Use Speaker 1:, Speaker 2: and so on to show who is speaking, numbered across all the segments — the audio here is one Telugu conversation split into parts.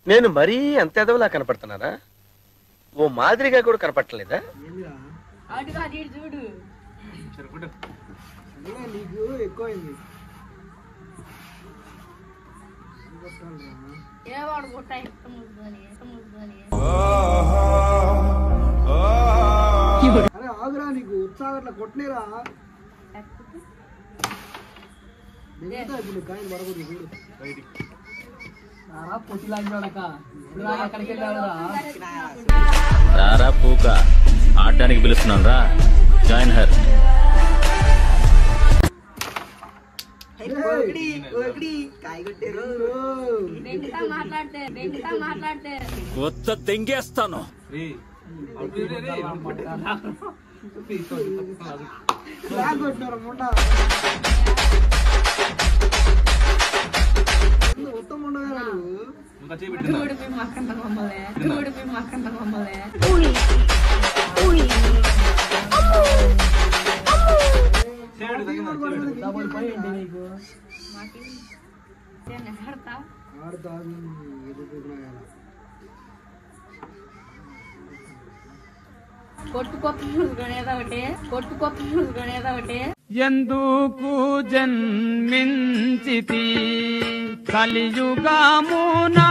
Speaker 1: నేను మరీ అంత ఎదవలా కనపడుతున్నానా? ఓ మాదిరిగా కూడా కనపడలేదా?
Speaker 2: చూడు
Speaker 3: నీకు ఎక్కువైంది. అరే ఆగురా, నీకు ఉత్సాహం కొట్టలేరా? ఇప్పుడు కాయలు పడకూడదు చూడు.
Speaker 4: రారా పూక ఆడడానికి పిలుస్తున్నాను రా, జాయిన్ హర్. కొత్త తెంగేస్తాను.
Speaker 5: ఎందుకు జన్మించితి కలియుగమునా?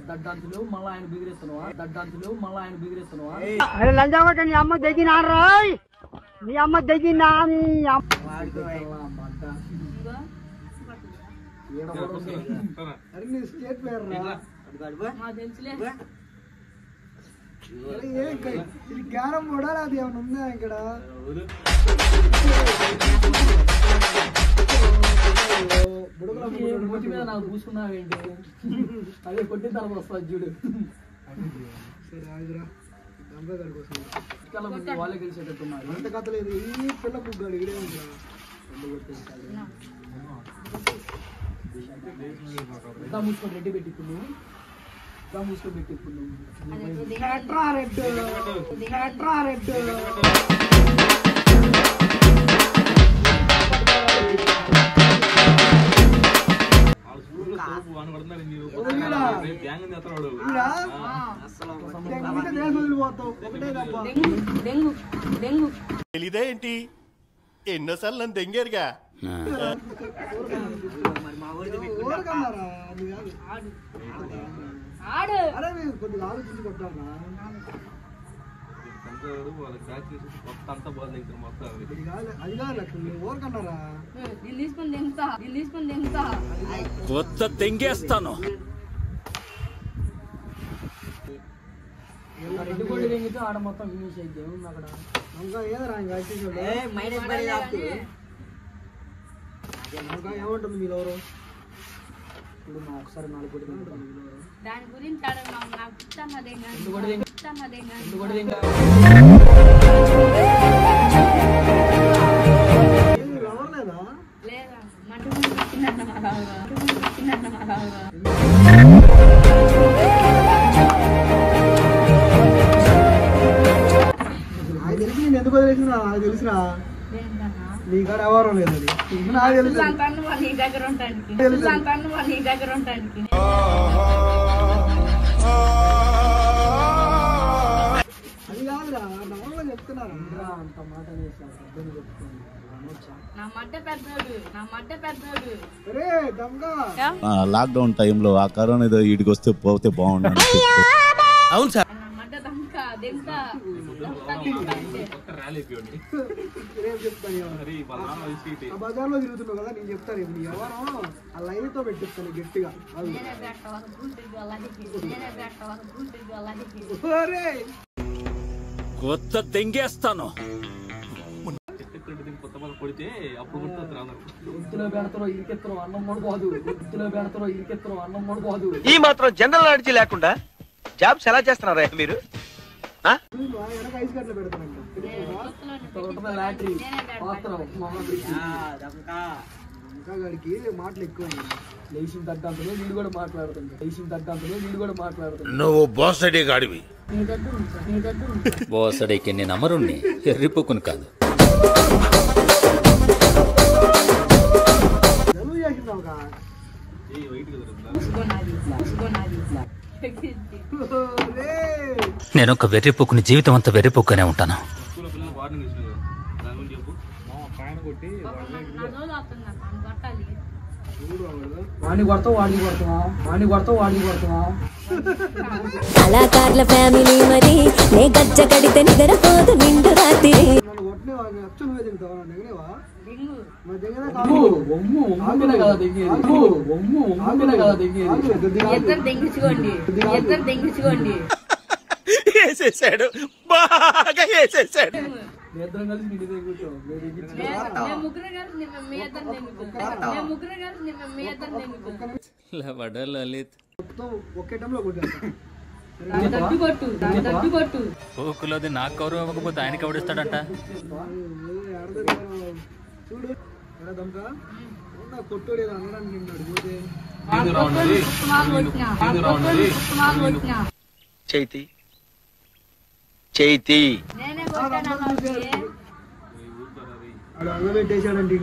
Speaker 3: దడ్డాంతులు మళ్ళీ ఆయన బిగిరేస్తున్నావా?
Speaker 6: నీ అమ్మ దగ్గినా రాయ్, నీ అమ్మ దగ్గినా.
Speaker 3: స్టేట్ ప్లేయర్ క్యారం బోర్డా అది ఏమైనా ఉందా ఇక్కడ? బుడగల మీద నాకు కూర్చున్నావేంటి? అదే కొట్టిన తర్వాత వస్తుంది చూడు. సరే ఆగురా, వాళ్ళే గెలిచేటట్టున్నారు. అంత కథ లేదు. ఈ పిల్ల బుగ్గాడు ఇక్కడే ఉందిరా. మూసుకొని రెడ్డి పెట్టిప్పుడు, మూసుకొని పెట్టిప్పుడు
Speaker 1: తెలీదా ఏంటి? ఎన్నోసార్లు నన్ను దెంగారుగా.
Speaker 3: కొద్దిగా ఆలోచించి కొట్టాలా? అది కాదు లక్ష్మి, ఓరకన్నారా?
Speaker 4: కొత్త తెంగేస్తాను.
Speaker 3: రెండు కోళ్ళు తెంగితే ఆడ మొత్తం ఫినిష్ అయితే ఉంది అక్కడ. ఇంకా ఏదరా ఇంకా ఏమంటుంది మీరు ఎవరు? ఇప్పుడు మా ఒకసారి 4 కోట్లు
Speaker 2: దాని గురించి లేదా
Speaker 3: తెలిసి నేను ఎందుకు వదిలేసినా నాకు తెలిసినా నీ కాడ ఎవరం లేదు. అది నాకు తెలుసు.
Speaker 2: నీ దగ్గర ఉంటానికి
Speaker 3: అది కాదురా, నవ్వులో చెప్తున్నారా అంత మాట అరే దమ్గా.
Speaker 4: లాక్డౌన్ టైంలో ఆ కరోనా ఏదో వీడికి వస్తే పోతే బాగుండు.
Speaker 1: అవును సార్.
Speaker 3: బజార్లో తిరుగుతున్నావు కదా, నేను చెప్తాను ఇప్పుడు ఎవరో ఆ లైన్ తో పెట్టిస్తాను గట్టిగా.
Speaker 4: కొత్త తెంగేస్తాను.
Speaker 1: ఈ మాత్రం జనరల్ నాలెడ్జ్ లేకుండా జాబ్స్ ఎలా చేస్తున్నారా మీరు?
Speaker 3: ఐస్ గడ్డలు పెడతానంట. ఇంకా గాడికి మాటలు ఎక్కువ లేచిన తగ్గంతలో వీడు కూడా మాట్లాడుతుంది
Speaker 5: నువ్వు బోసడి గాడివి.
Speaker 4: బోసడికి నేను అమరుణ్ణి, ఎర్రిపోకుని కాదు.
Speaker 3: జలుబు చేసిందావుగా
Speaker 4: నేను ఒక వెర్రిపోకుని జీవితం అంతా వెర్రిపోకునే ఉంటాను.
Speaker 3: వాడిని కొడతావు
Speaker 7: కళాకారుల ఫ్యామిలీ మరి నే గజ్జ కడితే నిద్రపోదు నిండు రాత్రి
Speaker 5: వేసేసాడు, బాగా వేసేసాడు.
Speaker 4: లలిత్
Speaker 3: ఒకే టైంలో
Speaker 4: ఊకులోది నాకు కౌరవం ఇవ్వకపోతే ఆయనకి ఎవడిస్తాడంట.
Speaker 3: చూడు కొట్టుడు అనడానికి పోతే
Speaker 1: చైతి చైతి
Speaker 3: ఆడు అంగబెట్టేశాడంటే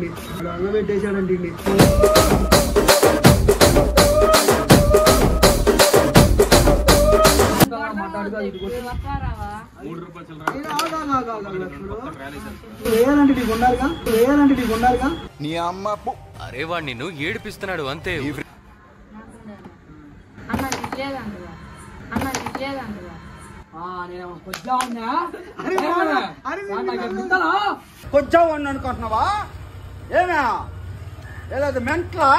Speaker 5: నీ అమ్మ
Speaker 8: అరే వాడు నిన్ను ఏడిపిస్తున్నాడు అంతే.
Speaker 6: కొంచెం అనుకుంటున్నావా? ఏనా ఏదో మెంట్లా?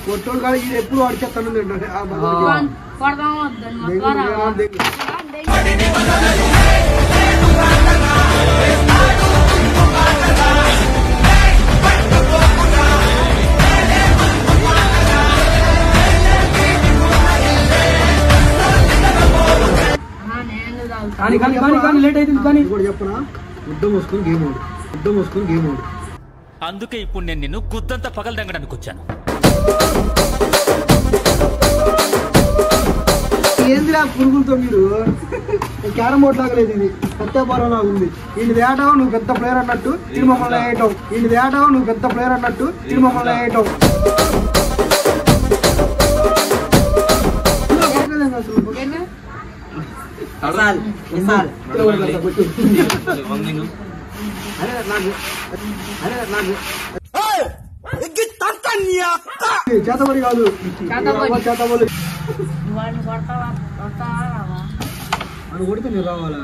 Speaker 3: కొట్టోడు కాదు ఇది ఎప్పుడు అడిచేస్తాను కానీ లేట్ అవుతుంది. కానీ కూడా చెప్పనా, యుద్ధం మూసుకొని గేమ్ ఆడు.
Speaker 4: అందుకే ఇప్పుడు నేను నిన్ను గుద్దంతా పగలదెంగడానికి వచ్చాను.
Speaker 3: ఏందిరా పురుగులతో మీరు క్యారం బోర్డ్ లాగా లేదు, ఇది సత్యపారం లాగా ఉంది. వీళ్ళు వేయటం నువ్వు పెద్ద ప్లేయర్ అన్నట్టు ఇది మమ్మల్ని వేయటం, చేతబడి కాదు చేతబడి అని కొడితే మీరు రావాలా?